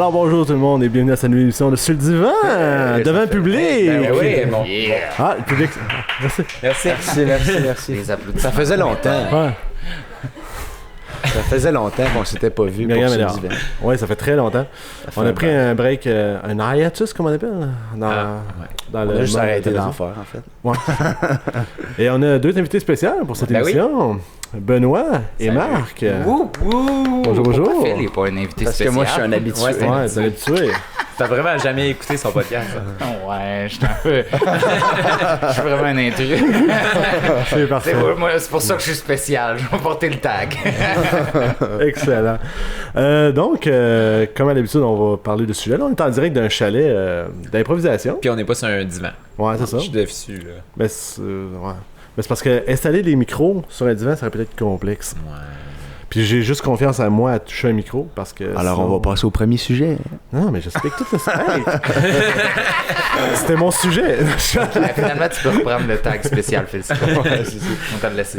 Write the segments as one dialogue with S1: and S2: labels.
S1: Alors bonjour tout le monde et bienvenue à cette nouvelle émission de Sur le divan, devant le public.
S2: Ben oui, bon.
S3: Yeah.
S1: Ah, le public. Merci.
S2: Merci.
S3: Les applaudissements.
S2: Ça faisait longtemps.
S1: Ouais.
S2: Ça faisait longtemps qu'on s'était pas vu pour
S1: Myriam
S2: ce
S1: est là.
S2: divan.
S1: Ouais, ça fait très longtemps. On a pris un break, un hiatus, comme on appelle, dans
S2: On a
S1: le
S2: juste
S1: monde
S2: arrêté
S1: de la
S2: d'en
S1: télévision.
S2: faire, en fait.
S1: Et on a deux invités spéciaux pour cette
S3: Ben oui.
S1: émission. Benoît et
S3: Salut.
S1: Marc.
S3: Wouh, wouh.
S1: Bonjour, bonjour.
S3: Pourquoi Phil n'est pas un invité
S2: Parce que
S3: spécial?
S2: moi, je suis un habitué.
S3: Ouais, c'est
S1: Ouais, t'es habitué.
S2: T'as vraiment jamais écouté son podcast.
S3: Ouais, je suis un peu... Je suis vraiment un intrus.
S1: C'est parfait.
S3: C'est pour ça que je suis spécial. Je vais porter le tag.
S1: Excellent. Donc, comme à l'habitude, on va parler de ce sujet. Là, on est en direct d'un chalet d'improvisation.
S4: Puis on n'est pas sur un divan.
S1: Ouais, c'est ça.
S4: Je suis déçu, là.
S1: Mais c'est ouais. Mais c'est parce que installer des micros sur un divan, ça serait peut-être complexe.
S4: Ouais.
S1: Puis j'ai juste confiance à moi à toucher un micro parce que.
S2: Alors,
S1: sinon-
S2: on va passer au premier sujet.
S1: Non, mais j'explique tout ça. Hey! C'était mon sujet.
S3: Finalement, tu peux reprendre le tag spécial, Phil. On t'a laissé.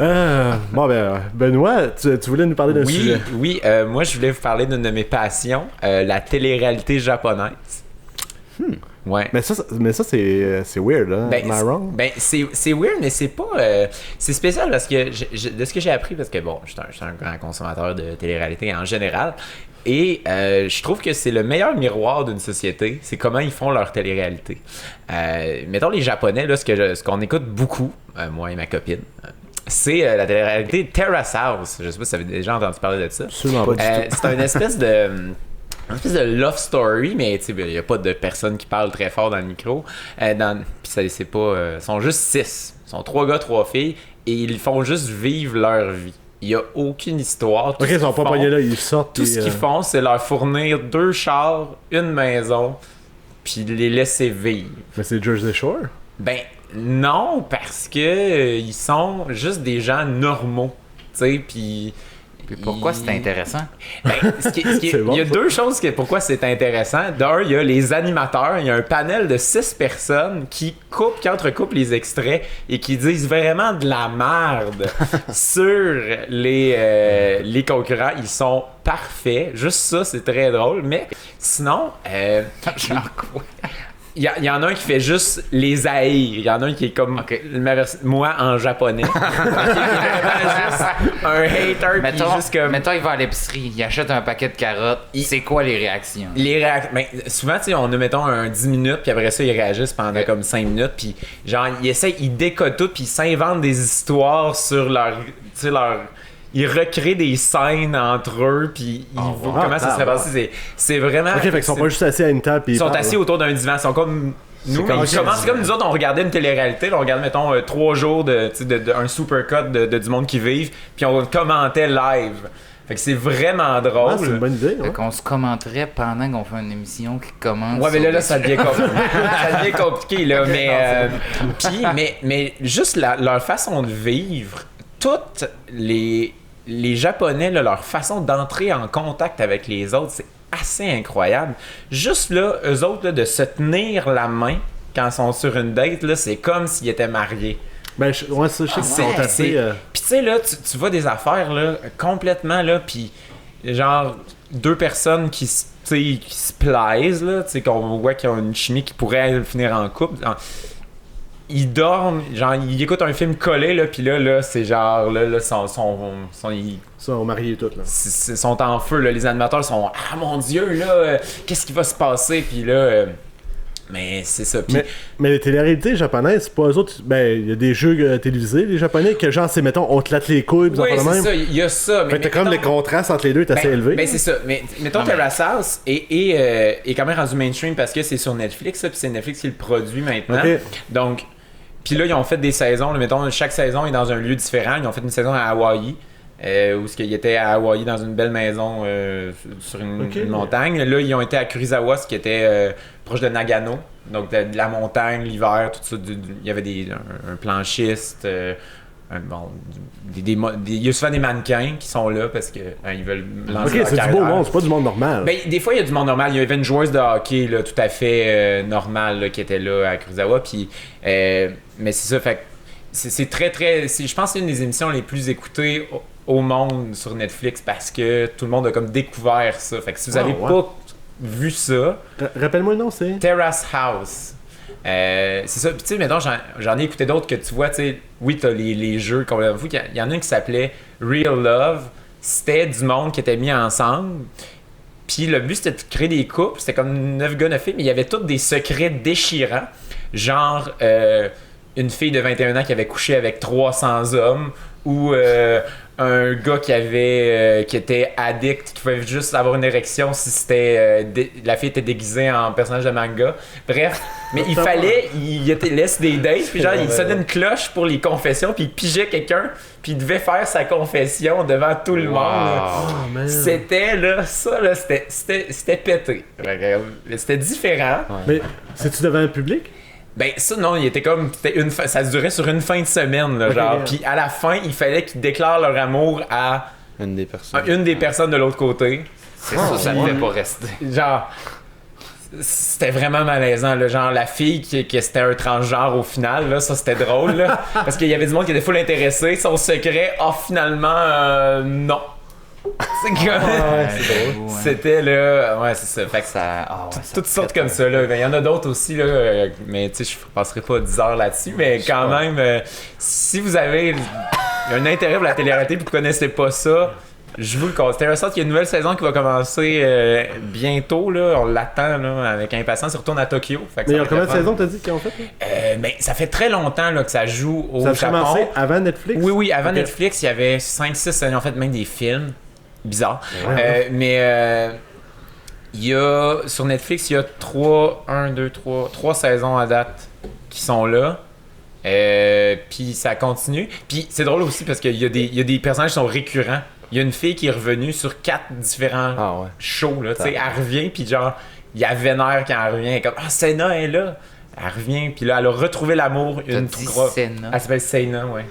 S1: Bon, ben, Benoît, tu voulais nous parler d'un sujet.
S4: Oui, moi je voulais vous parler d'une de mes passions, la télé-réalité japonaise. Ouais.
S1: Mais ça c'est weird, hein?
S4: Ben,
S1: Am I wrong?
S4: c'est weird, mais c'est pas. C'est spécial parce que de ce que j'ai appris, parce que bon, je suis un grand consommateur de télé-réalité en général, et je trouve que c'est le meilleur miroir d'une société, c'est comment ils font leur télé-réalité. Mettons les Japonais, là, ce qu'on écoute beaucoup, moi et ma copine, c'est la télé-réalité Terrace House. Je sais pas si vous avez déjà entendu parler de ça.
S1: Absolument pas du tout.
S4: C'est une espèce de love story, mais il n'y a pas de personne qui parle très fort dans le micro. Puis c'est pas. Ils sont juste 6. Ils sont 3 gars, 3 filles, et ils font juste vivre leur vie. Il n'y a aucune histoire. Tout
S1: Ok,
S4: ce
S1: ils sont
S4: qu'ils
S1: pas
S4: font-
S1: pognés là, ils sortent.
S4: Tout ce qu'ils font, c'est leur fournir 2 chars, une maison, puis les laisser vivre.
S1: Mais c'est Jersey Shore?
S4: Ben non, parce que ils sont juste des gens normaux, tu sais, puis
S3: Pourquoi c'est intéressant?
S4: ben,
S1: C'est bon,
S4: il y a
S1: ça.
S4: 2 choses pourquoi c'est intéressant. D'un, il y a les animateurs, il y a un panel de 6 personnes qui entrecoupent les extraits et qui disent vraiment de la merde sur les concurrents. Ils sont parfaits. Juste ça, c'est très drôle. Mais sinon,
S3: Genre quoi?
S4: il y en a un qui fait juste les haïr. Il y en a un qui est comme
S3: Ok.
S4: moi en japonais. Il est vraiment juste un hater. Puis
S3: Mettons,
S4: juste comme...
S3: mettons, il va à l'épicerie, il achète un paquet de carottes. C'est quoi les réactions?
S4: Ben, souvent, tu sais, on a, mettons, un 10 minutes, puis après ça, ils réagissent pendant comme 5 minutes, puis genre, ils décodent tout, puis ils s'inventent des histoires sur leur... Tu sais, ils recréent des scènes entre eux, puis ils voient
S1: wow.
S4: comment ça serait passé. C'est vraiment...
S1: Ok, fait qu'ils sont pas juste assis à une table pis
S4: Ils sont
S1: parlent.
S4: assis autour d'un divan, ils sont comme... Nous,
S1: comme-
S4: c'est comme nous autres, on regardait une télé-réalité, là, on regardait, mettons, 3 jours un supercut de du monde qui vivent, puis on commentait live. Fait que c'est vraiment
S1: Ah,
S4: drôle.
S1: c'est une bonne idée.
S3: Fait
S1: Ouais.
S3: qu'on se commenterait pendant qu'on fait une émission qui commence.
S4: Ouais, mais
S3: sur
S4: là,
S3: des
S4: ça devient compliqué. Ça devient compliqué, là. Mais juste leur façon de vivre, toutes les Japonais, là, leur façon d'entrer en contact avec les autres, c'est assez incroyable. Juste là, eux autres, là, de se tenir la main quand ils sont sur une date, là, c'est comme s'ils étaient mariés.
S1: Ben, ouais, ça, je sais qu'ils sont assez.
S4: Puis tu sais, là, tu vois des affaires, là, complètement, là, puis genre, 2 personnes qui se plaisent, là, tu sais, qu'on voit qu'ils ont une chimie qui pourrait finir en couple. Ils dorment, genre, ils écoutent un film collé, là, puis là, c'est genre, là, ils
S1: sont mariés toutes, là.
S4: sont en feu, là. Les animateurs sont « Ah, mon Dieu, là, qu'est-ce qui va se passer? » Puis là... mais c'est ça. Puis
S1: Mais les téléréalités japonaises, c'est pas eux autres. Ben, il y a des jeux télévisés, les japonais, que genre, c'est mettons, on te latte les couilles, pis
S4: oui,
S1: ça fait de
S4: c'est
S1: même.
S4: ça, il y a ça.
S1: Fait que t'as comme les contrastes entre les deux est assez élevé.
S4: Ben c'est ça. Mais mettons
S3: Non, mais-
S4: Terrace House est quand même rendu mainstream parce que c'est sur Netflix, puis c'est Netflix qui le produit maintenant.
S1: Ok.
S4: Donc, puis là, ils ont fait des saisons. Là, mettons, chaque saison est dans un lieu différent. Ils ont fait une saison à Hawaï. Où ils étaient à Hawaï dans une belle maison sur une montagne. Là, ils ont été à Kurizawa, ce qui était proche de Nagano. Donc, de la montagne, l'hiver, tout ça. Il y avait un planchiste. Il y a souvent des mannequins qui sont là parce que ils veulent lancer
S1: Ok,
S4: leur
S1: c'est du
S4: carrière.
S1: beau monde, c'est pas du monde normal.
S4: Ben, des fois, il y a du monde normal. Il y avait une joueuse de hockey là, tout à fait normale là, qui était là à Kurizawa. Puis, mais c'est ça, fait que c'est très, très... je pense que c'est une des émissions les plus écoutées au monde sur Netflix parce que tout le monde a comme découvert ça. Fait que si vous avez pas vu ça.
S1: Rappelle-moi le nom, c'est...
S4: Terrace House. C'est ça. Puis tu sais, mettons, j'en ai écouté d'autres que tu vois, tu sais, oui, t'as les jeux complètement fous. Il y en a un qui s'appelait Real Love. C'était du monde qui était mis ensemble. Puis le but, c'était de créer des couples. C'était comme 9 gars, 9 filles, mais il y avait tous des secrets déchirants. Genre, une fille de 21 ans qui avait couché avec 300 hommes ou un gars qui était addict, qui pouvait juste avoir une érection si c'était la fille était déguisée en personnage de manga. Bref, mais il laisse des dates, puis genre il sonnait une cloche pour les confessions, puis il pigeait quelqu'un, puis il devait faire sa confession devant tout le monde.
S1: Oh,
S4: C'était là, ça là, c'était pété. C'était différent.
S1: Mais c'est-tu devant le public?
S4: Ben ça non, il était comme ça durait sur une fin de semaine là, genre, puis à la fin, il fallait qu'ils déclarent leur amour à
S2: une des personnes
S4: de l'autre côté.
S3: C'est ça ne fait pas rester.
S4: Genre c'était vraiment malaisant là, genre la fille qui c'était un transgenre au final là, ça c'était drôle là, parce qu'il y avait du monde qui était full intéressé, son secret finalement non. C'est comme...
S3: c'est drôle.
S4: C'était là, ouais, c'est ça. Fait que toutes sortes comme ça là. Il y en a d'autres aussi là, mais tu sais, je passerai pas 10 heures là-dessus, mais quand même, si vous avez un intérêt pour la télé-réalité et que vous connaissez pas ça, je vous le conseille. C'est un sorte qu'il y a une nouvelle saison qui va commencer bientôt là. On l'attend là avec impatience. Il retourne à Tokyo.
S1: Mais il y a combien de saisons t'as dit qu'ils ont fait?
S4: Mais ça fait très longtemps là, que ça joue au Japon.
S1: Ça a commencé avant Netflix?
S4: Oui, avant Netflix, il y avait 5-6, ils ont fait même des films. Bizarre. Mais il y a sur Netflix, il y a 3 saisons à date qui sont là. Puis ça continue. Puis c'est drôle aussi parce qu'il y a des personnages qui sont récurrents. Il y a une fille qui est revenue sur 4 différents shows. Là, elle revient, puis genre, il y a Vénère quand elle revient. Elle est comme Senna est là. Elle revient, puis là, elle a retrouvé l'amour. Elle s'appelle Senna, ouais.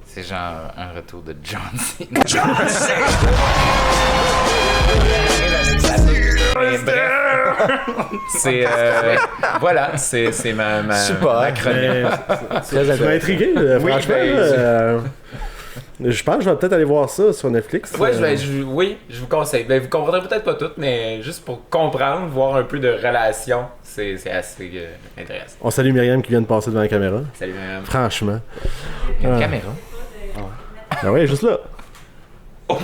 S3: C'est genre un retour de John Cena.
S4: C'est voilà, c'est ma chronique.
S1: Ça m'a intrigué, franchement. Je pense que je vais peut-être aller voir ça sur Netflix.
S4: Ouais, je vous conseille. Ben, vous comprendrez peut-être pas tout, mais juste pour comprendre, voir un peu de relation, c'est assez intéressant.
S1: On salue Myriam qui vient de passer devant la caméra.
S4: Salut Myriam.
S1: Franchement.
S3: Il y a une caméra.
S1: Ben ouais, juste là.
S3: Je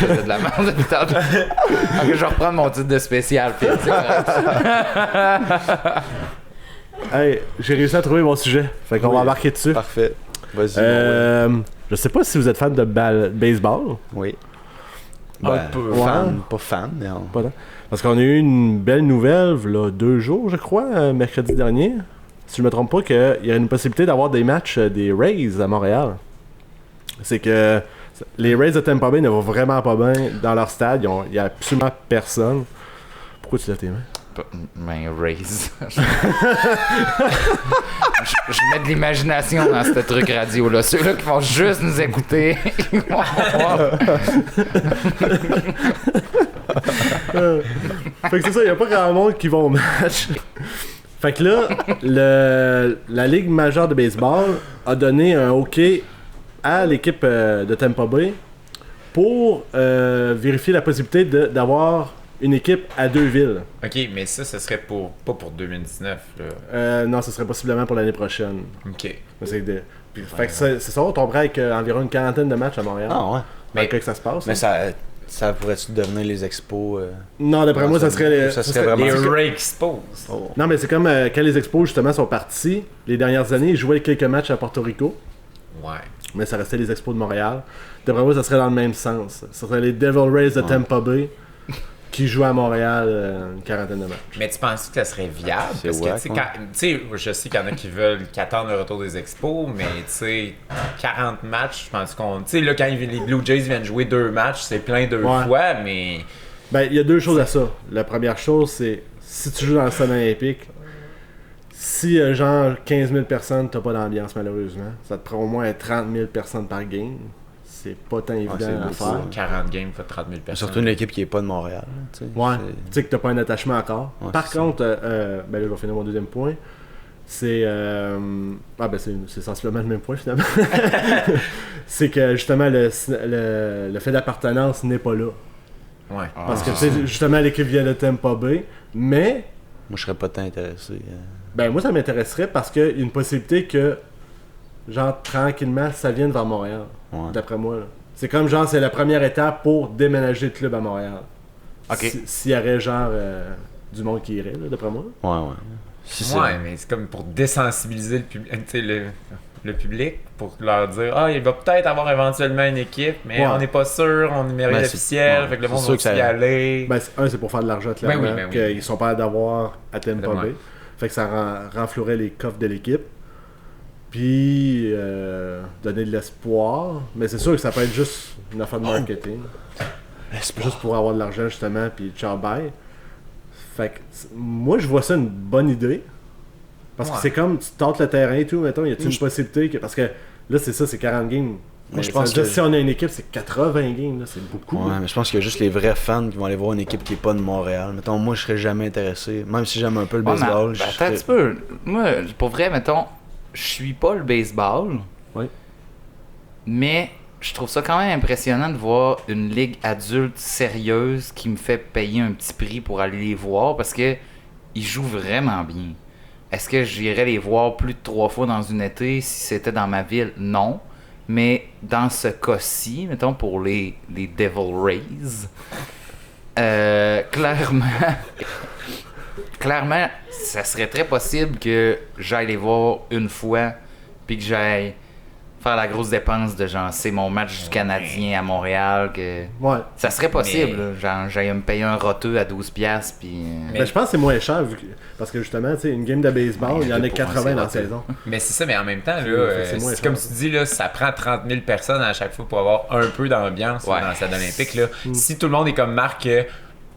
S3: faisais de la merde depuis tantôt. Ok, je vais reprendre mon titre de spécial. Puis,
S1: hey, j'ai réussi à trouver mon sujet. Fait qu'on va embarquer dessus.
S2: Parfait. Vas-y.
S1: Je sais pas si vous êtes fan de baseball.
S2: Oui.
S1: Pas
S2: fan, mais
S1: pas tant. Parce qu'on a eu une belle nouvelle, là, 2 jours, je crois, mercredi dernier. Si je me trompe pas, qu'il y a une possibilité d'avoir des matchs des Rays à Montréal. C'est que les Rays de Tampa Bay ne vont vraiment pas bien dans leur stade. Il y a absolument personne. Pourquoi tu lèves tes mains?
S3: Mais Raise. je mets de l'imagination dans ce truc radio-là. Ceux-là qui vont juste nous écouter, ils vont voir.
S1: Fait que c'est ça, il n'y a pas grand monde qui va au match. Fait que là, la Ligue majeure de baseball a donné un OK à l'équipe de Tampa Bay pour vérifier la possibilité d'avoir une équipe à 2 villes.
S4: Ok, mais ça serait pas pour 2019. Là.
S1: Non, ce serait possiblement pour l'année prochaine.
S4: Ok.
S1: Fait que c'est ça, on tomberait avec environ une quarantaine de matchs à Montréal.
S2: Ah ouais.
S1: Mais que ça se passe.
S2: Mais ça pourrait-tu devenir les expos?
S1: Non, d'après moi, ça serait
S4: les Ray Expos.
S2: Oh.
S1: Non, mais c'est comme quand les expos justement sont partis, les dernières années, ils jouaient quelques matchs à Porto Rico.
S4: Ouais.
S1: Mais ça restait les expos de Montréal. D'après moi, ça serait dans le même sens. Ça serait les Devil Rays de Tampa Bay qui jouent à Montréal une quarantaine de matchs.
S4: Mais tu penses que ça serait viable? Parce que, tu sais, je sais qu'il y en a qui veulent qu'attendre le retour des expos, mais tu sais, 40 matchs, je pense qu'on... Tu sais, là, quand les Blue Jays viennent jouer 2 matchs, c'est plein 2 fois, mais...
S1: Ben, il y a 2 choses à ça. La première chose, c'est si tu joues dans le stade olympique, si genre 15 000 personnes, t'as pas d'ambiance malheureusement. Ça te prend au moins 30 000 personnes par game. C'est pas tant évident à faire.
S4: 40 games, fait 30 000 personnes.
S2: Surtout une équipe qui est pas de Montréal.
S1: Ouais, tu sais que t'as pas un attachement encore.
S2: Ouais,
S1: par contre, ben là je vais finir mon deuxième point. c'est c'est sensiblement le même point finalement. C'est que justement le fait d'appartenance n'est pas là.
S4: Ouais.
S1: Parce que tu sais, justement l'équipe vient de Tampa Bay, mais
S2: Moi, je serais pas tant intéressé.
S1: ben moi ça m'intéresserait parce qu'il y a une possibilité que genre tranquillement ça vienne vers Montréal,
S2: Ouais.
S1: d'après moi. Là. C'est comme genre c'est la première étape pour déménager le club à Montréal.
S3: Ok.
S1: S'il y aurait genre du monde qui irait, là, d'après moi.
S2: Ouais. Si c'est-
S4: Ouais, mais c'est comme pour désensibiliser le public, pour leur dire il va peut-être avoir éventuellement une équipe, mais
S1: Ouais.
S4: on n'est pas sûr, on est numéro
S2: Ben,
S4: officiel,
S2: ouais,
S4: fait que le
S2: c'est
S4: monde
S2: sûr
S4: va
S2: que ça-
S4: y aller.
S1: Ben, c'est pour faire de l'argent, clairement,
S4: Ben oui.
S1: qu'ils sont pas d'avoir à Tampa
S4: Ouais.
S1: Bay. Fait que ça renflouerait les coffres de l'équipe. Puis, donner de l'espoir. Mais c'est sûr que ça peut être juste une affaire de marketing. Juste pour avoir de l'argent, justement, puis ciao, bye. Fait que, moi, je vois ça une bonne idée. Parce que
S4: Ouais.
S1: c'est comme, tu tentes le terrain et tout, mettons, y a-t-il une possibilité que... Parce que là, c'est ça, c'est 40 games.
S2: Moi, je
S1: Mais
S2: pense
S1: ça veut dire,
S2: que-
S1: si on a une équipe, c'est 80 games, là, c'est beaucoup.
S2: Ouais, mais je pense qu'il y a juste les vrais fans qui vont aller voir une équipe qui est pas de Montréal. Mettons, moi, je serais jamais intéressé. Même si j'aime un peu le
S3: Ouais, mais,
S2: baseball.
S3: ben, attends un petit peu. Moi, pour vrai, mettons, je suis pas le baseball.
S1: Oui.
S3: Mais je trouve ça quand même impressionnant de voir une ligue adulte sérieuse qui me fait payer un petit prix pour aller les voir parce que ils jouent vraiment bien. Est-ce que j'irais les voir plus de 3 fois dans une été si c'était dans ma ville? Non. Mais dans ce cas-ci, mettons pour les Devil Rays, clairement, ça serait très possible que j'aille les voir une fois puis que j'aille faire la grosse dépense de genre c'est mon match du Canadien à Montréal que
S1: Ouais.
S3: ça serait possible
S4: Mais-
S3: là. Genre j'aille me payer un roteux à 12$ puis
S4: Mais-
S1: Ben, je pense que c'est moins cher parce que justement, tu sais, une game de baseball, il y en a
S3: pour
S1: 80 dans la
S3: penser,
S1: saison.
S4: Mais c'est ça, mais en même temps, là,
S1: c'est moins cher.
S4: comme tu dis, là, ça prend 30 000 personnes à chaque fois pour avoir un peu d'ambiance là,
S3: Ouais.
S4: dans le stade olympique. Là. Si tout le monde est comme Marc,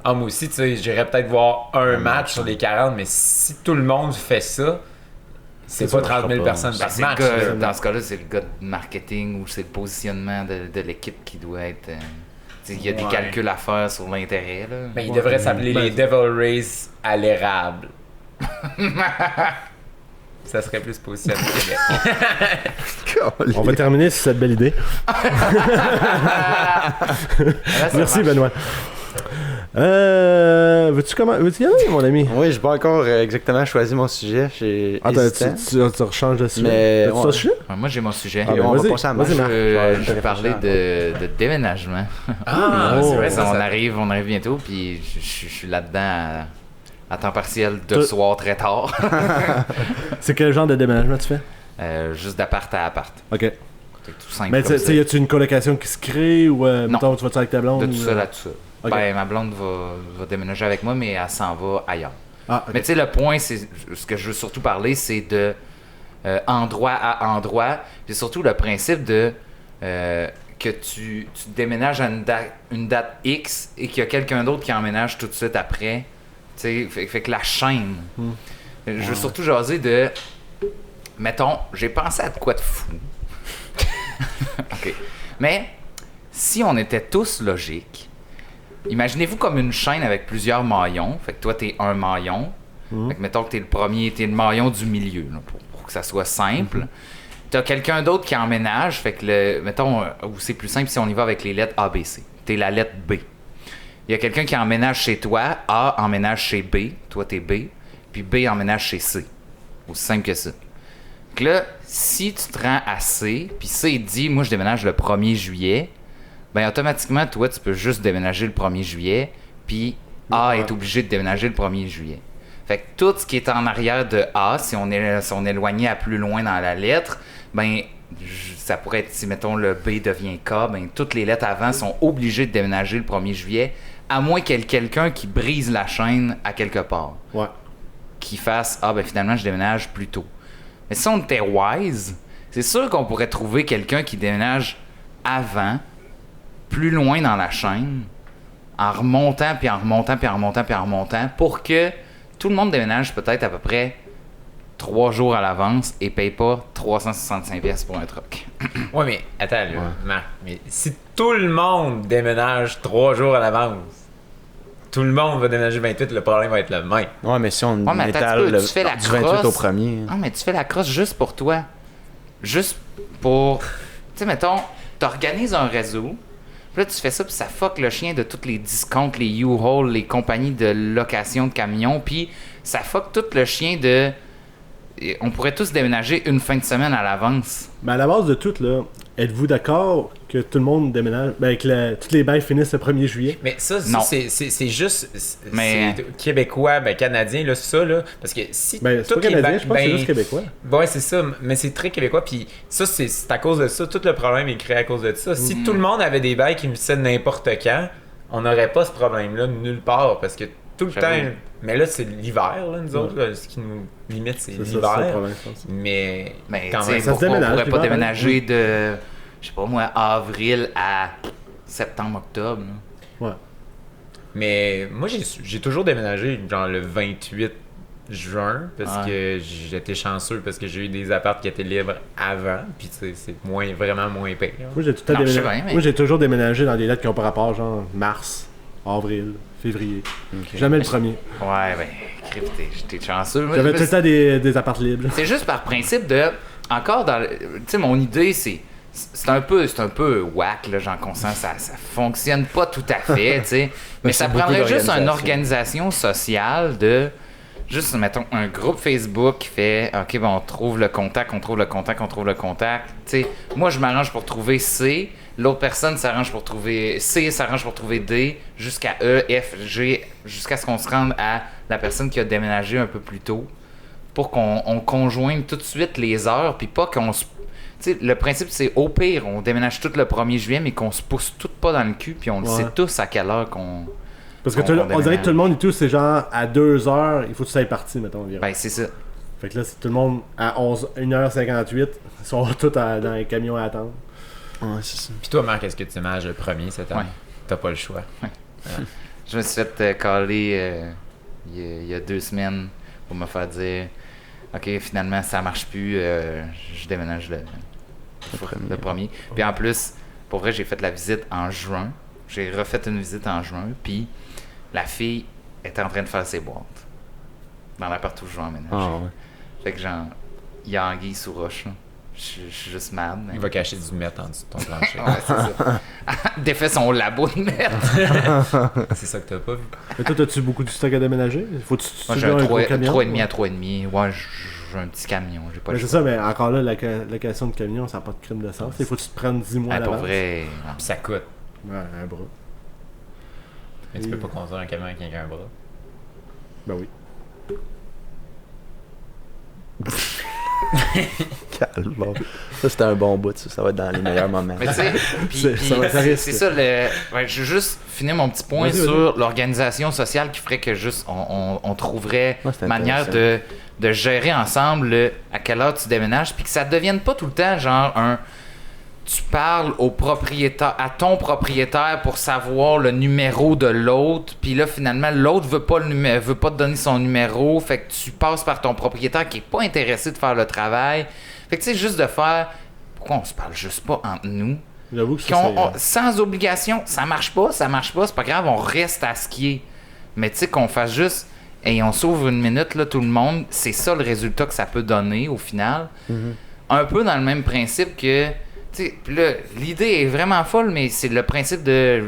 S4: moi aussi, tu sais, j'irais peut-être voir un match sur les 40, mais si tout le monde fait ça, c'est pas
S1: sûr,
S4: 30 000
S2: pas.
S4: personnes
S3: ben,
S4: par
S3: c'est le
S4: match.
S3: gars-
S4: là.
S3: dans ce cas-là c'est le gars de marketing ou c'est le positionnement de l'équipe qui doit être tu sais, il y a des
S4: Ouais.
S3: calculs à faire sur l'intérêt là.
S4: Ben, il devrait s'appeler
S1: Ben,
S4: les Devil Rays à l'érable. Ça serait plus positionné au Québec.
S1: On va terminer sur cette belle idée.
S3: Là, ça
S1: Merci,
S3: marche.
S1: Benoît. Veux-tu y aller, mon ami?
S2: Oui, j'ai pas encore exactement choisi mon sujet. J'ai
S1: Attends,
S2: hésitant.
S1: tu rechanges de sujet.
S2: Mais,
S1: T'as-tu
S2: ouais.
S1: ton sujet?
S3: Ouais, moi j'ai mon sujet.
S1: Ah, ben,
S2: on va
S1: vas-y,
S2: passer à la
S1: vas-y,
S2: marche.
S1: Marc.
S3: Je vais parler de déménagement.
S4: Ah,
S1: Oh.
S4: c'est vrai, ça,
S3: on
S4: ça-
S3: arrive bientôt, puis je suis là-dedans à temps partiel de
S1: Tout-
S3: soir très tard.
S1: C'est quel genre de déménagement tu fais?
S3: Juste d'appart à appart.
S1: Ok.
S3: C'est tout simple.
S1: Mais
S3: comme
S1: tu sais, y a-tu une colocation qui se crée ou mettons, tu vas-tu avec ta blonde?
S3: de tout
S1: ou,
S3: ça là, tout ça.
S1: Ok.
S3: Ben, ma blonde va déménager avec moi, mais elle s'en va ailleurs.
S1: Ah, ok.
S3: Mais tu sais, le point, c'est ce que je veux surtout parler, c'est de endroit à endroit. Puis surtout le principe de que tu déménages à une date X et qu'il y a quelqu'un d'autre qui emménage tout de suite après. Tu sais, fait que la chaîne. Je veux surtout jaser de. Mettons, j'ai pensé à de quoi de fou. OK. Mais si on était tous logiques, imaginez-vous comme une chaîne avec plusieurs maillons. Fait que toi, t'es un maillon. Fait que mettons que t'es le premier, t'es le maillon du milieu, là, pour que ça soit simple. T'as quelqu'un d'autre qui emménage. Fait que, mettons, où c'est plus simple si on y va avec les lettres A, B, C. T'es la lettre B. Il y a quelqu'un qui emménage chez toi. A emménage chez B. Toi, t'es B. Puis B emménage chez C. Aussi simple que ça. Donc là, si tu te rends à C, puis C dit, moi je déménage le 1er juillet, ben automatiquement, toi, tu peux juste déménager le 1er juillet, puis A est obligé de déménager le 1er juillet. Fait que tout ce qui est en arrière de A, si on est éloigné à plus loin dans la lettre, ben ça pourrait être, si mettons le B devient K, ben toutes les lettres avant sont obligées de déménager le 1er juillet, à moins qu'il y ait quelqu'un qui brise la chaîne à quelque part.
S1: Ouais.
S3: Qui fasse ben finalement je déménage plus tôt. Mais si on était wise, c'est sûr qu'on pourrait trouver quelqu'un qui déménage avant, plus loin dans la chaîne, en remontant, puis en remontant, puis en remontant, puis en remontant, pour que tout le monde déménage peut-être à peu près 3 jours à l'avance et paye pas 365$ pour un truck.
S4: Ouais, mais attends, là, Marc, mais si tout le monde déménage 3 jours à l'avance, tout le monde va déménager 28, le problème va être le même.
S2: Ouais, mais si on
S3: mais attends,
S2: étale
S3: tu fais la
S2: du 28
S3: crosse.
S2: au premier.
S3: Non, mais tu fais la crosse juste pour toi. Juste pour. Tu sais, mettons, t'organises un réseau. Puis là, tu fais ça, puis ça fuck le chien de tous les discounts, les U-Haul, les compagnies de location de camions. Puis ça fuck tout le chien de. On pourrait tous déménager une fin de semaine à l'avance.
S1: Mais à la base de tout, là, êtes-vous d'accord que tout le monde déménage, que toutes les bails finissent le 1er juillet?
S4: Mais ça,
S3: Non.
S4: c'est juste
S3: Mais-
S4: c'est québécois, canadien, là, ça, là. Parce que si
S1: Ben, c'est pas
S4: toutes les
S1: canadien,
S4: ba-
S1: je pense que c'est juste québécois.
S4: Ouais, c'est ça, mais c'est très québécois. Puis ça, c'est à cause de ça. Tout le problème est créé à cause de ça. Si tout le monde avait des bails qui finissaient n'importe quand, on n'aurait pas ce problème-là nulle part. Parce que tout le
S3: J'avoue.
S4: temps. Mais là, c'est l'hiver, là, nous autres. Là, ce qui nous limite, c'est
S1: C'est ça, c'est ça le
S4: l'hiver.
S1: problème, je pense.
S4: Mais
S3: Mais
S4: quand
S3: tu sais,
S4: même.
S1: ça se
S3: pourquoi on
S1: déménage,
S3: pourrait pas
S1: l'hiver,
S3: déménager de. Je sais pas moi, avril à septembre-octobre.
S1: Ouais.
S4: Mais moi, j'ai toujours déménagé, genre le 28 juin, parce que j'étais chanceux, parce que j'ai eu des apparts qui étaient libres avant, puis tu sais, c'est vraiment moins pire.
S1: Moi, j'ai tout le temps
S3: Non, je sais
S1: déménagé.
S3: bien, mais-
S1: Moi, j'ai toujours déménagé dans des dates qui n'ont pas rapport, genre mars, avril, février. Jamais le premier.
S3: Ouais, ben, crif, t'es chanceux.
S1: J'avais
S3: Mais
S1: tout le temps des apparts libres.
S3: c'est juste par principe de. Encore dans. Tu sais, mon idée, c'est un peu whack, là, j'en consens, ça fonctionne pas tout à fait, tu sais. Mais ça
S2: c'est beaucoup
S3: prendrait juste une
S2: d'organisation.
S3: organisation sociale de. Juste, mettons, un groupe Facebook qui fait OK, ben, on trouve le contact. Tu sais, moi, je m'arrange pour trouver C. L'autre personne s'arrange pour trouver C, s'arrange pour trouver D, jusqu'à E, F, G, jusqu'à ce qu'on se rende à la personne qui a déménagé un peu plus tôt. Pour qu'on conjoigne tout de suite les heures, puis pas qu'on se. Tu sais, le principe, c'est au pire, on déménage tout le 1er juillet, mais qu'on se pousse tout pas dans le cul, puis on le
S1: Ouais.
S3: sait tous à quelle heure qu'on.
S1: Parce que
S3: On
S1: on dirait
S3: déménage.
S1: que tout le monde et tout, c'est genre à 2h, il faut que tu sois parti, mettons, environ.
S3: Ben, c'est ça.
S1: Fait que là, c'est tout le monde à 1h58, ils sont tous dans les camions à attendre.
S2: Ouais, c'est ça.
S4: Puis toi, Marc, est-ce que tu déménages le premier cette année?
S3: Ouais.
S4: T'as pas le choix.
S3: Je me suis fait caler il y a 2 semaines pour me faire dire OK, finalement, ça marche plus, je déménage le premier. Puis en plus, pour vrai, j'ai fait la visite en juin. J'ai refait une visite en juin, puis la fille était en train de faire ses boîtes dans l'appart où je vais emménager.
S2: Ah ouais.
S3: Fait que genre, il y a anguille sous roche, là. Je suis juste mad. mais-
S4: Il va cacher du mètre en dessous de ton plancher.
S3: Ouais, c'est ça. Défait son labo de merde.
S4: C'est ça que t'as pas vu.
S1: Mais toi, as-tu beaucoup de stock à déménager? Faut-tu
S3: Moi,
S1: tu
S3: j'ai
S1: veux
S3: un
S1: gros camion?
S3: 3,5 à 3,5. Ouais, j'ai un petit camion. J'ai pas
S1: Mais
S3: le
S1: c'est
S3: choix.
S1: ça, mais encore là, la location de camion, ça n'a pas de crime de sens. Il faut que tu te prennes 10 mois à
S3: Ouais, pour
S1: l'avance.
S3: vrai. non.
S4: Puis ça coûte.
S1: Ouais, un bras.
S4: Mais tu peux pas construire un camion avec un bras.
S1: Ben oui.
S2: Calme. Bon. Ça, c'était un bon bout, ça va être dans les meilleurs moments.
S3: Mais tu sais, puis-
S1: C'est-
S3: puis
S1: ça va- ça risque.
S3: c'est ça le. Ouais, je veux juste finir mon petit point
S1: Vas-y,
S3: sur l'organisation sociale qui ferait que juste on trouverait
S2: Ouais, c'est
S3: manière
S2: intéressant.
S3: de gérer ensemble à quelle heure tu déménages, puis que ça devienne pas tout le temps genre un. Tu parles au propriétaire, à ton propriétaire pour savoir le numéro de l'autre, puis là finalement l'autre veut pas veut pas te donner son numéro, fait que tu passes par ton propriétaire qui est pas intéressé de faire le travail. Fait que tu sais juste de faire pourquoi on se parle juste pas entre nous,
S1: J'avoue que
S3: puis
S1: ça,
S3: sans obligation, ça marche pas, c'est pas grave, on reste à ce qui est. Mais tu sais qu'on fasse juste et on s'ouvre une minute là tout le monde, c'est ça le résultat que ça peut donner au final. Un peu dans le même principe que tu sais, pis là, l'idée est vraiment folle, mais c'est le principe de.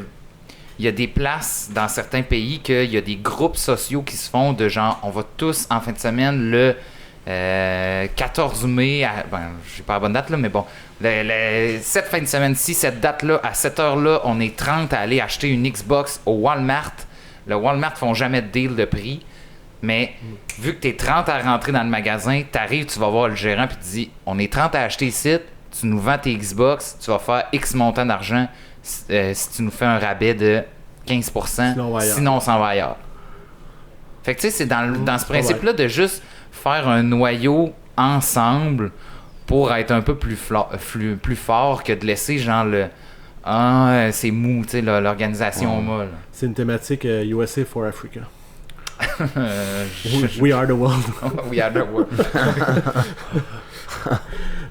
S3: Il y a des places dans certains pays qu'il y a des groupes sociaux qui se font de genre, on va tous en fin de semaine le 14 mai, ben, j'ai pas la bonne date là, mais bon, cette fin de semaine-ci, cette date-là, à cette heure-là, on est 30 à aller acheter une Xbox au Walmart. Le Walmart font jamais de deal de prix. Mais vu que tu es 30 à rentrer dans le magasin, tu arrives, tu vas voir le gérant puis tu dis on est 30 à acheter ici, tu nous vends tes Xbox, tu vas faire X montant d'argent si tu nous fais un rabais de 15%,
S1: Sinon, on va ailleurs.
S3: sinon on s'en va ailleurs. Fait que tu sais, c'est dans ce principe-là de juste faire un noyau ensemble pour être un peu plus fort que de laisser genre le c'est mou, tu sais, l'organisation molle.
S1: C'est une thématique USA for Africa. We are the world.
S3: We are the world.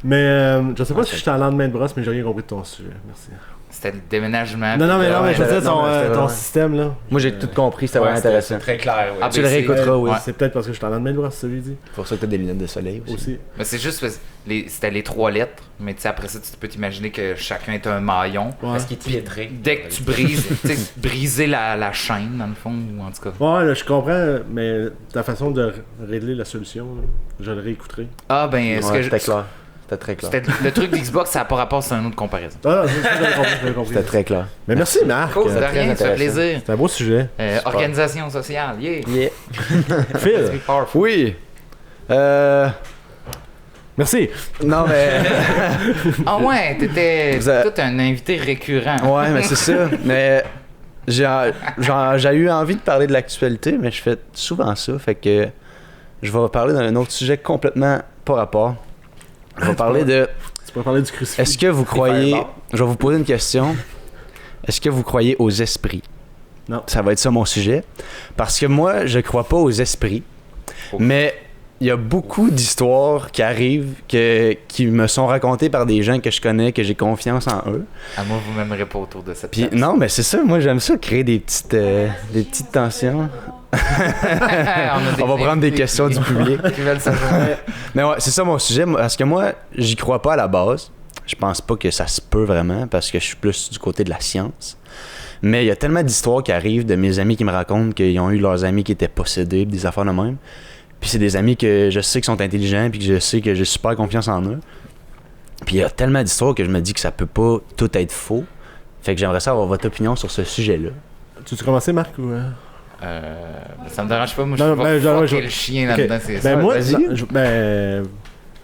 S1: Mais je sais pas si je suis en lendemain de brosse, mais j'ai rien compris de ton sujet. Merci.
S3: C'était le déménagement.
S1: Non, mais je veux dire,
S2: non, mais c'était
S1: ton
S2: vraiment-
S1: système, là.
S2: Moi, j'ai tout compris, c'était vraiment
S4: Ouais,
S2: intéressant.
S4: C'est très clair, oui.
S3: Ah,
S2: Tu le
S3: ben, c'est-
S2: réécouteras, oui.
S3: Ouais.
S1: C'est peut-être parce que je suis en train de me le voir, c'est ça que j'ai dit.
S2: C'est pour ça que t'as des lunettes de soleil aussi.
S1: Aussi.
S3: Mais c'est juste parce que c'était les 3 lettres, mais tu sais, après ça, tu peux t'imaginer que chacun est un maillon.
S1: Ouais.
S4: Parce qu'il est illettré.
S3: Dès que tu brises, tu sais, briser la chaîne, dans le fond, ou en tout cas.
S1: Ouais, là, je comprends, mais ta façon de régler la solution, là, je le réécouterai.
S3: Ah, ben, ce
S2: Ouais,
S3: que
S2: c'était clair. C'était très clair.
S3: c'était le truc d'Xbox, ça n'a pas rapport, c'est un autre comparaison.
S1: Ah, non, j'avais compris.
S2: C'était très clair.
S1: Mais merci, Marc.
S3: Cool, de
S2: très
S3: rien, ça fait
S2: intéressant.
S3: plaisir.
S1: C'est un beau sujet.
S3: Organisation sociale, yeah.
S2: Yeah.
S1: Phil,
S3: Be powerful.
S2: Oui.
S1: merci.
S2: Non, mais.
S3: Ah ouais, t'étais
S2: Vous avez-
S3: tout un invité récurrent.
S2: Ouais, mais c'est ça. Mais j'ai eu envie de parler de l'actualité, mais je fais souvent ça. Fait que je vais parler d'un autre sujet complètement pas rapport. Je vais parler de.
S1: Tu peux parler du crucifix.
S2: Est-ce que vous croyez. Je vais vous poser une question. Est-ce que vous croyez aux esprits?
S1: Non.
S2: Ça va être ça mon sujet. Parce que moi, je crois pas aux esprits.
S3: Oh.
S2: Mais il y a beaucoup d'histoires qui arrivent, qui me sont racontées par des gens que je connais, que j'ai confiance en eux.
S3: Ah, moi, vous m'aimerez pas autour de cette
S2: Puis
S3: table.
S2: non, mais c'est ça, moi j'aime ça, créer des petites tensions. On va prendre des questions du public.
S3: Qui veulent savoir.
S2: Mais ouais, c'est ça mon sujet, parce que moi, j'y crois pas à la base. Je pense pas que ça se peut vraiment, parce que je suis plus du côté de la science. Mais il y a tellement d'histoires qui arrivent de mes amis qui me racontent qu'ils ont eu leurs amis qui étaient possédés, des affaires de même. Puis c'est des amis que je sais qui sont intelligents, puis que je sais que j'ai super confiance en eux. Puis il y a tellement d'histoires que je me dis que ça peut pas tout être faux. Fait que j'aimerais savoir votre opinion sur ce sujet-là.
S1: Tu veux commencer, Marc, ou...
S3: Ça me dérange pas, moi
S1: Non,
S3: je
S1: ben,
S3: vais
S1: genre,
S3: fucker
S1: je-
S3: le chien
S1: Ok.
S3: là-dedans, c'est ça.
S1: Ben, moi,
S2: vas-y.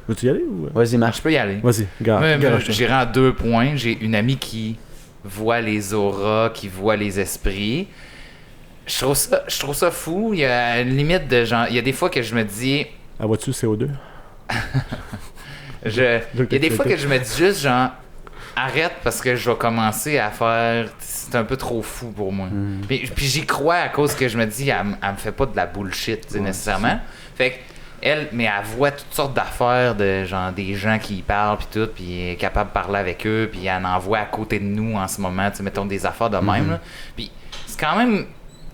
S1: veux-tu y aller, ou...
S2: Vas-y,
S3: Ah,
S2: Marc.
S3: je peux y aller.
S1: Vas-y, garde.
S3: Moi,
S1: garage-toi.
S3: j'irai en 2 points. J'ai une amie qui voit les auras, qui voit les esprits. Je trouve ça fou. Il y a une limite de genre. Il y a des fois que je me dis.
S1: Ah, vois-tu le CO2?
S3: Il y a des fois que je me dis juste genre. Arrête parce que je vais commencer à faire. C'est un peu trop fou pour moi. Puis j'y crois à cause que je me dis, elle me fait pas de la bullshit, tu sais, nécessairement. Fait que elle voit toutes sortes d'affaires de genre des gens qui y parlent puis tout, puis elle est capable de parler avec eux, puis elle en voit à côté de nous en ce moment, tu sais, mettons des affaires de même. Là. Puis c'est quand même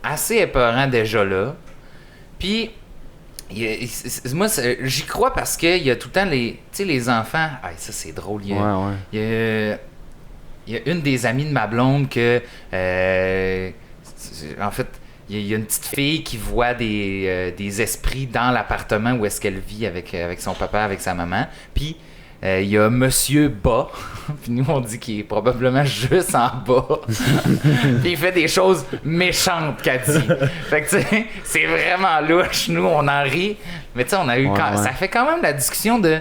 S3: assez épeurant déjà là. Puis moi j'y crois parce qu'il y a tout le temps tu sais les enfants. Ah, ça c'est drôle. Il y a une des amies de ma blonde que en fait il y a une petite fille qui voit des esprits dans l'appartement où est-ce qu'elle vit avec son papa, avec sa maman. Puis il y a Monsieur Bas, puis nous on dit qu'il est probablement juste en bas. Puis il fait des choses méchantes qu'elle dit. Fait que tu sais, c'est vraiment louche, nous on en rit. Mais tu sais, on a eu ça fait quand même la discussion de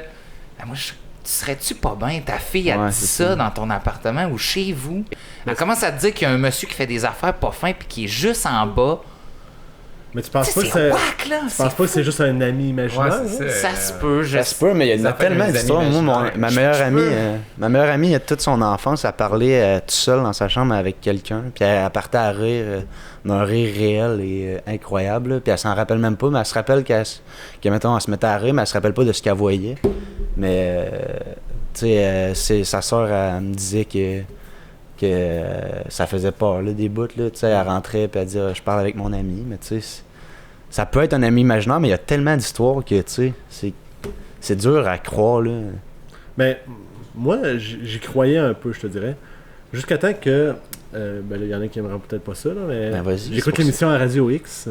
S3: moi serais-tu pas bien, ta fille a dit ça dans ton appartement ou chez vous? Elle commence à te dire qu'il y a un monsieur qui fait des affaires pas fins puis qui est juste en bas.
S1: Mais tu penses
S3: Tu sais,
S1: pas que
S3: c'est
S1: c'est...
S3: whack, là!
S1: Tu penses pas que c'est juste un ami imaginaire?
S4: Ouais, c'est
S3: Ça se peut,
S2: Ça se peut, mais il y a
S4: Ça fait
S2: tellement
S4: des
S2: d'histoires.
S4: amis
S2: Moi,
S4: imaginaires.
S2: ma meilleure amie, toute son enfance, elle parlait toute seule dans sa chambre avec quelqu'un, puis elle partait à rire d'un rire réel et incroyable, là. Puis elle s'en rappelle même pas, mais elle se rappelle mettons, elle se mettait à rire, mais elle se rappelle pas de ce qu'elle voyait. Mais, tu sais, sa soeur, elle me disait que ça faisait peur, là, des bouts, là. Tu sais, elle rentrait, puis elle disait, je parle avec mon ami, mais tu sais, ça peut être un ami imaginaire, mais il y a tellement d'histoires que, tu sais, c'est dur à croire, là.
S1: Mais moi, j'y croyais un peu, je te dirais. Jusqu'à temps que... ben là, il y en a qui aimeront peut-être pas ça, là, mais...
S2: Ben, vas-y, c'est
S1: j'écoute
S2: pour
S1: l'émission à Radio X.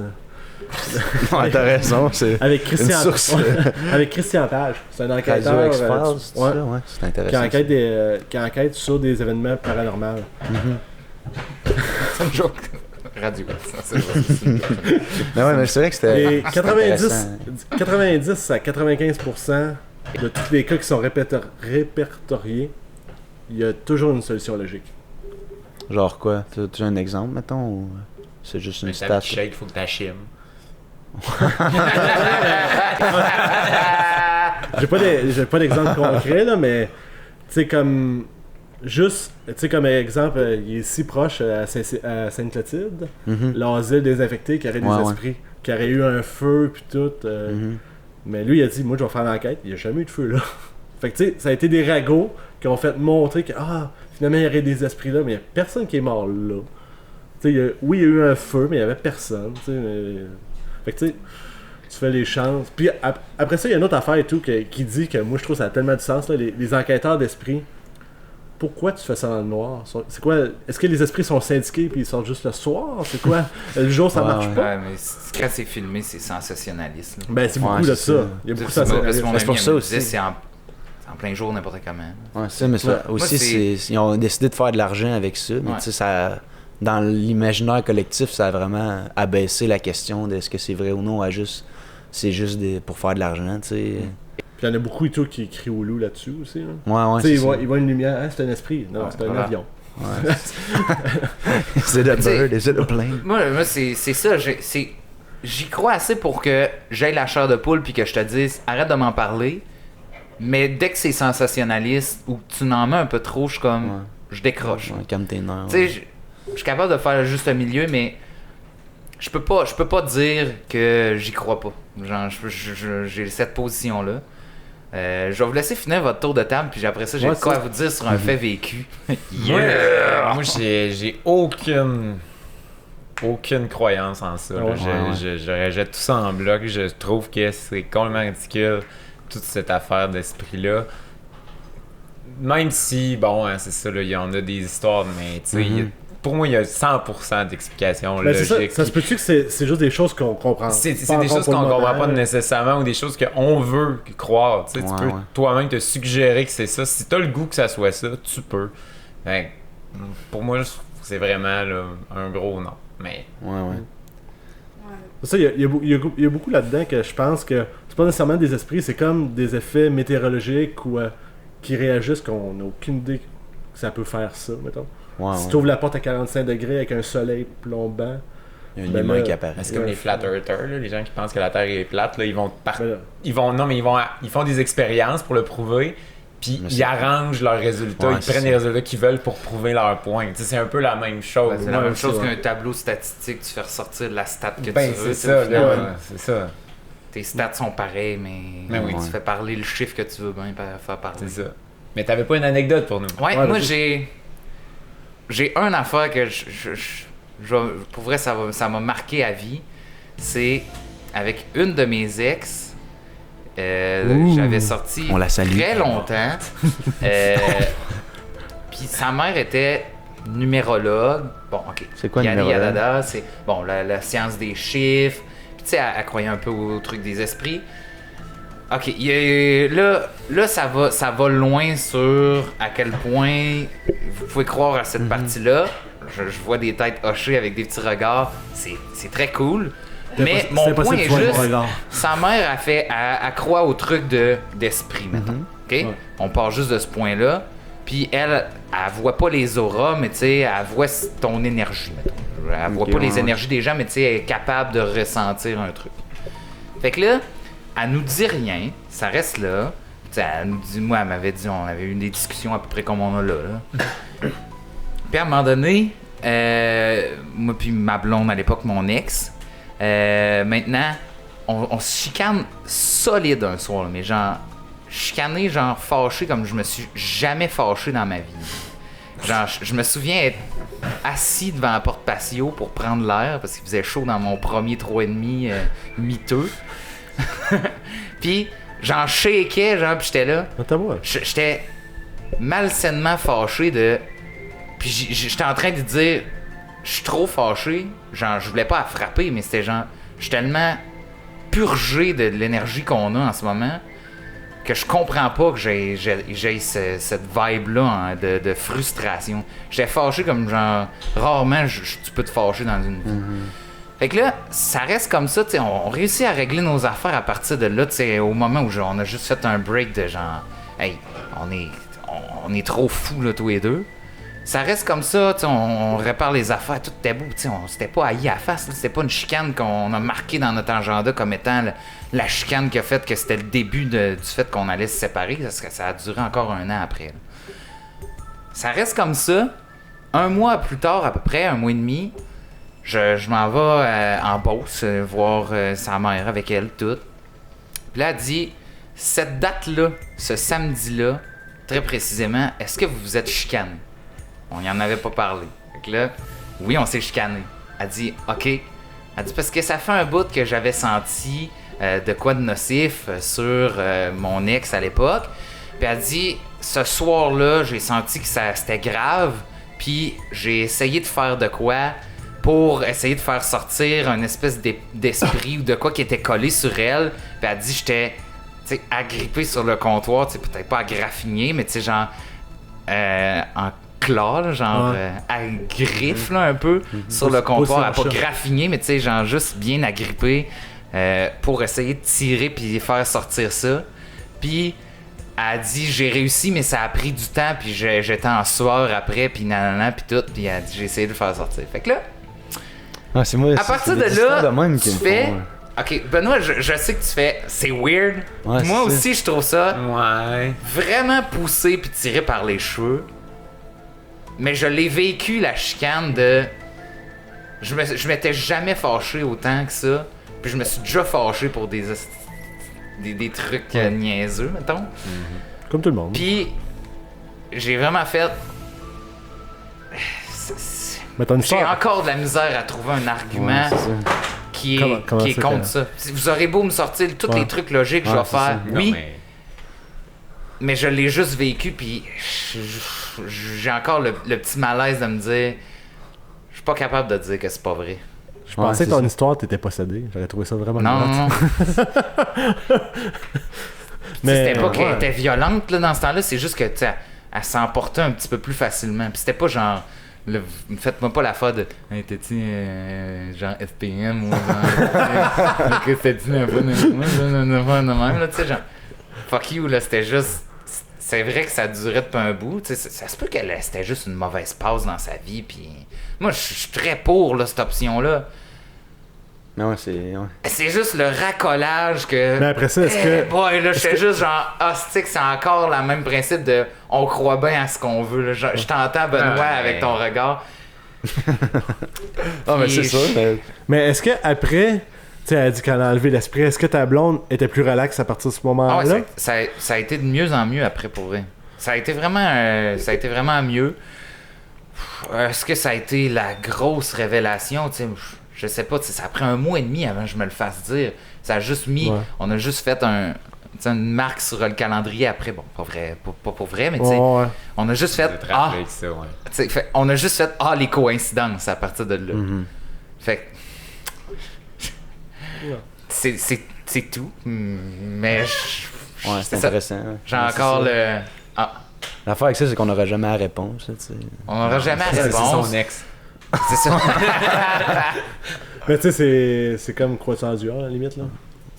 S2: Ouais, t'as raison, c'est
S1: Avec Christian...
S2: une source.
S1: avec Christian Page. C'est un enquêteur...
S2: Radio X-Files, c'est
S1: ouais,
S2: ça, ouais, c'est
S1: qui
S2: intéressant.
S1: enquête, qui enquête sur des événements paranormaux.
S3: C'est une joke. Radio.
S2: Mais ouais, mais c'est vrai que c'était...
S1: Et
S2: c'est intéressant.
S1: 90 à 95% de tous les cas qui sont répertoriés, il y a toujours une solution logique.
S2: Genre quoi? Tu as un exemple, mettons, ou c'est juste une
S4: Mais
S2: stat?
S4: ta shake, faut que t'achèmes.
S1: J'ai pas d'exemple concret, là, mais tu sais, comme. Juste, tu sais, comme exemple, il est si proche à Sainte-Clotilde,
S2: Mhm.
S1: l'asile des infectés qui aurait des
S2: Ouais, ouais.
S1: esprits, qui aurait eu un feu, puis tout.
S2: Mhm.
S1: Mais lui, il a dit, moi, je vais faire l'enquête. Il n'y a jamais eu de feu, là. Fait que tu sais, ça a été des ragots qui ont fait montrer que finalement il y aurait des esprits là, mais il n'y a personne qui est mort là. Tu sais, oui, il y a eu un feu, mais il n'y avait personne. Tu sais, fait que tu sais, tu fais les chances. Puis après ça, il y a une autre affaire et tout qui dit que moi je trouve que ça a tellement du sens, là, les enquêteurs d'esprit. Pourquoi tu fais ça dans le noir? C'est quoi? Est-ce que les esprits sont syndiqués puis ils sortent juste le soir? C'est quoi? Le jour, ça marche pas?
S3: Ouais, mais quand c'est filmé, c'est sensationnaliste. Là.
S1: Ben, c'est beaucoup de ça. Il y a beaucoup de
S3: sensationnalisme.
S1: ça.
S3: Parce
S2: C'est pour ça aussi.
S3: C'est en plein jour, n'importe comment.
S2: Ouais, ça, mais ça, aussi, ils ont décidé de faire de l'argent avec ça. Mais tu sais, ça, dans l'imaginaire collectif, ça a vraiment abaissé la question de est-ce que c'est vrai ou non c'est juste pour faire de l'argent, tu sais.
S1: Puis il y en a beaucoup et tout qui crient au loup là-dessus aussi. Là.
S2: Ouais,
S1: tu sais,
S2: c'est
S1: ils voient une lumière, c'est un esprit. Non, c'est un avion.
S2: Ouais. C'est a bird, is it a plane?
S3: Moi c'est ça. J'y crois assez pour que j'aille la chair de poule puis que je te dise arrête de m'en parler. Mais dès que c'est sensationnaliste ou que tu n'en mets un peu trop, je suis comme. Je décroche.
S2: Ouais, comme tes nerfs.
S3: Tu sais, je suis capable de faire le juste milieu, mais je peux pas dire que j'y crois pas. Genre, j'ai cette position-là. Je vais vous laisser finir votre tour de table, puis après ça, j'ai quoi à vous dire sur un fait vécu.
S4: Moi, j'ai aucune croyance en ça. Là. Je rejette tout ça en bloc. Je trouve que c'est complètement ridicule, toute cette affaire d'esprit-là. Même si, bon, hein, c'est ça, il y en a des histoires, mais tu sais, pour moi, il y a 100% d'explications logiques.
S1: Ça se peut-tu que c'est juste des choses qu'on comprend?
S4: C'est des choses qu'on comprend pas nécessairement ou des choses qu'on veut croire. Tu sais, tu peux toi-même te suggérer que c'est ça. Si t'as le goût que ça soit ça, tu peux. Ben, pour moi, c'est vraiment là, un gros non. Mais...
S1: Ça, il y a beaucoup là-dedans que je pense que c'est pas nécessairement des esprits, c'est comme des effets météorologiques ou qui réagissent qu'on n'a aucune idée que ça peut faire ça, mettons. Si tu ouvres la porte à 45 degrés avec un soleil plombant,
S2: il y a un humain qui apparaît.
S4: C'est comme les flat earthers, là, les gens qui pensent que la Terre est plate, là, ils font des expériences pour le prouver, puis ils arrangent leurs résultats, ils prennent les résultats qu'ils veulent pour prouver leur point. Tu sais, c'est un peu la même chose.
S3: C'est la même chose qu'un tableau statistique, tu fais ressortir la stat que tu veux.
S4: C'est ça, c'est ça.
S3: Tes stats sont pareilles, mais tu fais parler le chiffre que tu veux bien faire parler.
S4: C'est ça. Mais t'avais pas une anecdote pour nous?
S3: Ouais, moi j'ai une affaire que pour vrai ça m'a marqué à vie. C'est avec une de mes ex. J'avais sorti très longtemps. Puis sa mère était numérologue. Bon, ok.
S2: C'est quoi numérologue?
S3: C'est bon, la science des chiffres. Puis tu sais, elle croyait un peu au truc des esprits. Ok, là ça va loin sur à quel point vous pouvez croire à cette partie-là. Je vois des têtes hochées avec des petits regards. C'est très cool. Mais mon point est juste, sa mère elle croit au truc d'esprit, mettons. Ok? Ouais. On part juste de ce point-là. Puis elle voit pas les auras, mais tu sais, elle voit ton énergie, mettons. Elle voit pas les énergies des gens, mais tu sais, elle est capable de ressentir un truc. Fait que là, elle nous dit rien, ça reste là. T'sais, elle nous dit, moi, elle m'avait dit, on avait eu des discussions à peu près comme on a là. Puis à un moment donné, moi puis ma blonde à l'époque, mon ex, maintenant, on se chicane solide un soir, mais genre, chicané, genre fâché comme je me suis jamais fâché dans ma vie. Genre, je me souviens être assis devant la porte patio pour prendre l'air, parce qu'il faisait chaud dans mon premier 3,5 miteux. Puis j'en shakeais, genre, pis j'étais là. J'étais malsainement fâché de. Puis j'étais en train de dire, je suis trop fâché. Genre, je voulais pas la frapper, mais c'était genre, je suis tellement purgé de l'énergie qu'on a en ce moment que je comprends pas que j'ai cette vibe-là de frustration. J'étais fâché comme genre, rarement tu peux te fâcher dans une vie. Fait que là, ça reste comme ça, on réussit à régler nos affaires à partir de là, au moment où on a juste fait un break de genre, hey, on est trop fous là tous les deux. Ça reste comme ça, on répare les affaires, tout était beau, on s'était pas haï à la face, c'était pas une chicane qu'on a marquée dans notre agenda comme étant la chicane qui a fait que c'était le début du fait qu'on allait se séparer, parce que ça a duré encore 1 an après. Là. Ça reste comme ça. 1 mois plus tard, à peu près, 1 mois et demi, je m'en vais en Beauce voir sa mère avec elle, tout. Puis là, elle dit, cette date-là, ce samedi-là, très précisément, est-ce que vous vous êtes chicané? On y en avait pas parlé. Fait que là, oui, on s'est chicané. Elle dit, OK. Elle dit, parce que ça fait un bout que j'avais senti de quoi de nocif sur mon ex à l'époque. Puis elle dit, ce soir-là, j'ai senti que c'était grave. Puis j'ai essayé de faire de quoi pour essayer de faire sortir un espèce d'esprit ou de quoi qui était collé sur elle. Puis elle dit, j'étais agrippé sur le comptoir, peut-être pas à graffiner, mais tu sais, genre en claw, là, genre à griffe là, un peu sur le comptoir, à pas graffiner, mais tu sais, genre juste bien agrippé pour essayer de tirer puis faire sortir ça. Puis elle a dit, j'ai réussi, mais ça a pris du temps, puis j'étais en sueur après, puis nanana, puis tout, puis elle a dit, j'ai essayé de le faire sortir. Fait que là,
S2: c'est moi,
S3: à partir de là, tu fais... Ok, Benoît, je sais que tu fais... C'est weird.
S2: Ouais,
S3: moi aussi, je trouve ça
S4: Ouais.
S3: vraiment poussé puis tiré par les cheveux. Mais je l'ai vécu, la chicane de... Je m'étais jamais fâché autant que ça. Puis je me suis déjà fâché pour des trucs niaiseux, mettons.
S1: Comme tout le monde.
S3: Puis j'ai vraiment fait...
S1: Mais t'as une
S3: J'ai
S1: histoire.
S3: encore de la misère à trouver un argument qui est,
S1: Comment
S3: qui est
S1: ça
S3: contre
S1: que-
S3: ça. Vous aurez beau me sortir tous les trucs logiques que je vais
S2: c'est
S3: faire,
S2: ça.
S3: oui,
S4: Non,
S3: mais je l'ai juste vécu, puis j'ai encore le petit malaise de me dire, je suis pas capable de dire que c'est pas vrai.
S1: Je pensais que ton histoire t'étais possédé. J'aurais trouvé ça vraiment
S3: Non, non,
S1: plate.
S3: non.
S1: Mais
S3: C'était pas qu'elle
S1: ouais.
S3: était violente là, dans ce temps-là, c'est juste que tu sais, elle s'emportait un petit peu plus facilement. Puis c'était pas genre, faites-moi pas l'affaire de hey, t'es-tu genre FPM ou genre que c'était-tu un peu de même là, tu sais, genre fuck you là, c'était juste. C'est vrai que ça durait depuis un bout, tu sais, ça se peut qu'elle c'était juste une mauvaise passe dans sa vie, puis moi je suis très pour là, cette option-là.
S2: Mais ouais, c'est. Ouais.
S3: C'est juste le racolage que.
S1: Mais après ça, est-ce que.
S3: Boy, là, j'étais juste genre, c'est encore le même principe de on croit bien à ce qu'on veut. Là. Je t'entends, Benoît, avec ton regard.
S2: Ah, mais c'est ça.
S1: Mais est-ce que après, tu sais, elle a dit qu'elle a enlevé l'esprit, est-ce que ta blonde était plus relaxe à partir de ce
S3: Ah
S1: moment-là?
S3: ouais, ça a été de mieux en mieux après pour vrai. Ça a été vraiment mieux. Est-ce que ça a été la grosse révélation? Tu sais, je sais pas, ça a pris 1 mois et demi avant que je me le fasse dire. Ça a juste mis.
S1: Ouais.
S3: On a juste fait une marque sur le calendrier après. Bon, pas vrai, pas pour vrai, mais tu sais.
S1: Ouais.
S3: On a juste fait.
S4: Je te rappelle ça, ouais.
S3: Tu sais, on a juste fait les coïncidences à partir de là. Fait que. C'est tout. Mais.
S2: Ouais, c'est
S3: ça.
S2: intéressant. Ouais.
S3: J'ai
S2: Ouais,
S3: encore
S2: c'est ça.
S3: le.
S2: L'affaire avec ça, c'est qu'on n'aura jamais la réponse. Là, tu sais.
S3: On n'aura jamais la
S4: C'est
S3: réponse.
S4: son ex.
S3: C'est ça.
S1: Mais tu sais, c'est comme croissance du à la limite, là.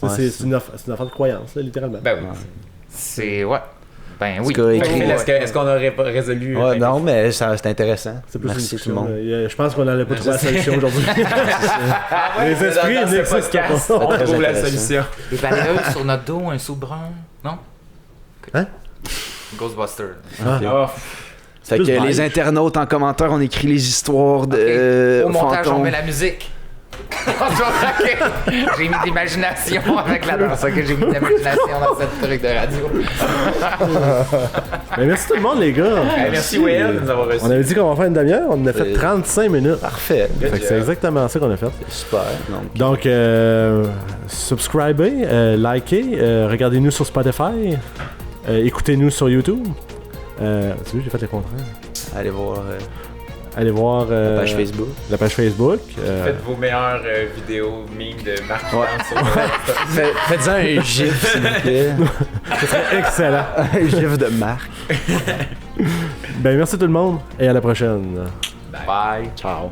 S1: Tu sais,
S2: Ouais,
S1: c'est une affaire de croyance, là, littéralement.
S4: Ben oui.
S3: C'est. Ouais. Ben oui.
S2: En tout cas,
S4: Fait que,
S2: écrit-
S4: Phil, est-ce qu'on aurait pas résolu?
S2: Ouais, non, mais ça, c'est intéressant.
S1: C'est plus une
S2: Merci tout le
S1: discussion.
S2: monde.
S1: Je pense qu'on n'allait pas trouver la solution aujourd'hui. Les esprits
S4: Dans ce
S1: n'existent
S4: podcast,
S1: pas.
S4: on
S2: Très
S4: trouve la
S2: intéressant.
S4: solution.
S3: Des balayeuses sur notre dos, un sou brun. Non?
S1: Hein?
S3: Ghostbuster.
S4: Ah,
S2: Fait
S1: Plus
S2: que
S1: beige.
S2: les internautes en commentaire, on écrit les histoires de
S3: Au montage, on
S2: fantômes.
S3: met la musique. J'ai mis de l'imagination avec la danse. Ok, j'ai mis de l'imagination dans cette truc de radio.
S1: Mais merci tout le monde, les gars.
S4: merci Will de nous avoir reçus.
S1: On avait dit qu'on va faire une demi-heure, on en a fait
S2: C'est-
S1: 35 minutes.
S2: Parfait.
S1: Fait que c'est exactement ça qu'on a fait.
S2: Super. Donc,
S1: Donc, subscribez, likez, regardez-nous sur Spotify, écoutez-nous sur YouTube. Tu vois, j'ai fait le contraire.
S2: allez voir
S1: Allez voir
S2: la page Facebook.
S1: la page Facebook.
S4: Faites vos meilleures vidéos memes de Marc
S2: Ouais.
S4: Hill sur
S2: Faites-en un gif, s'il vous plaît.
S1: Ce serait excellent.
S2: Un gif de Marc.
S1: Ben, merci tout le monde et à la prochaine.
S3: Bye.
S2: Ciao.